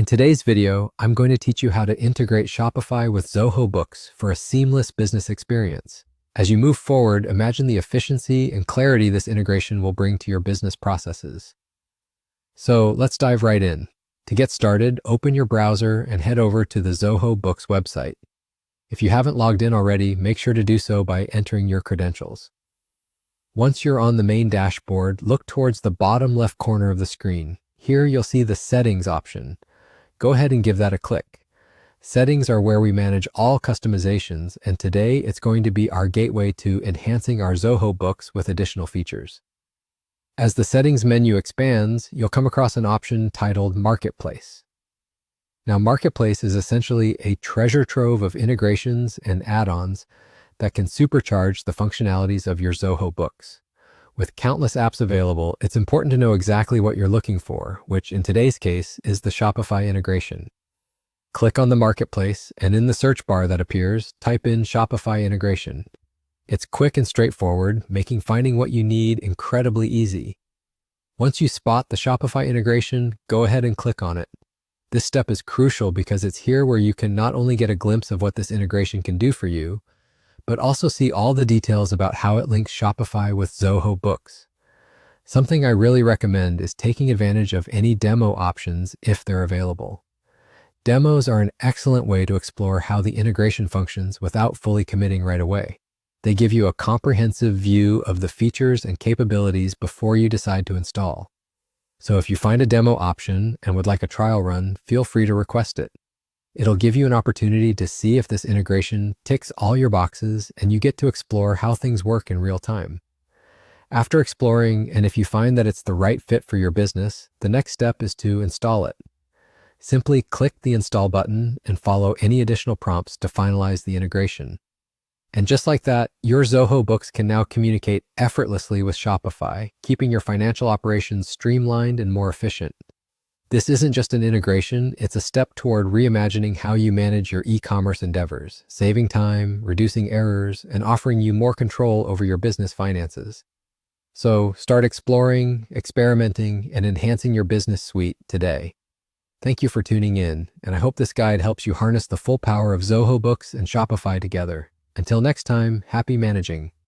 In today's video, I'm going to teach you how to integrate Shopify with Zoho Books for a seamless business experience. As you move forward, imagine the efficiency and clarity this integration will bring to your business processes. So let's dive right in. To get started, open your browser and head over to the Zoho Books website. If you haven't logged in already, make sure to do so by entering your credentials. Once you're on the main dashboard, look towards the bottom left corner of the screen. Here you'll see the Settings option. Go ahead and give that a click. Settings are where we manage all customizations, and today it's going to be our gateway to enhancing our Zoho Books with additional features. As the Settings menu expands, you'll come across an option titled Marketplace. Now, Marketplace is essentially a treasure trove of integrations and add-ons that can supercharge the functionalities of your Zoho Books. With countless apps available, it's important to know exactly what you're looking for, which in today's case is the Shopify integration. Click on the Marketplace, and in the search bar that appears, type in Shopify integration. It's quick and straightforward, making finding what you need incredibly easy. Once you spot the Shopify integration, go ahead and click on it. This step is crucial because it's here where you can not only get a glimpse of what this integration can do for you, but also see all the details about how it links Shopify with Zoho Books. Something I really recommend is taking advantage of any demo options if they're available. Demos are an excellent way to explore how the integration functions without fully committing right away. They give you a comprehensive view of the features and capabilities before you decide to install. So if you find a demo option and would like a trial run, feel free to request it. It'll give you an opportunity to see if this integration ticks all your boxes, and you get to explore how things work in real time. After exploring, and if you find that it's the right fit for your business, the next step is to install it. Simply click the Install button and follow any additional prompts to finalize the integration. And just like that, your Zoho Books can now communicate effortlessly with Shopify, keeping your financial operations streamlined and more efficient. This isn't just an integration, it's a step toward reimagining how you manage your e-commerce endeavors, saving time, reducing errors, and offering you more control over your business finances. So start exploring, experimenting, and enhancing your business suite today. Thank you for tuning in, and I hope this guide helps you harness the full power of Zoho Books and Shopify together. Until next time, happy managing.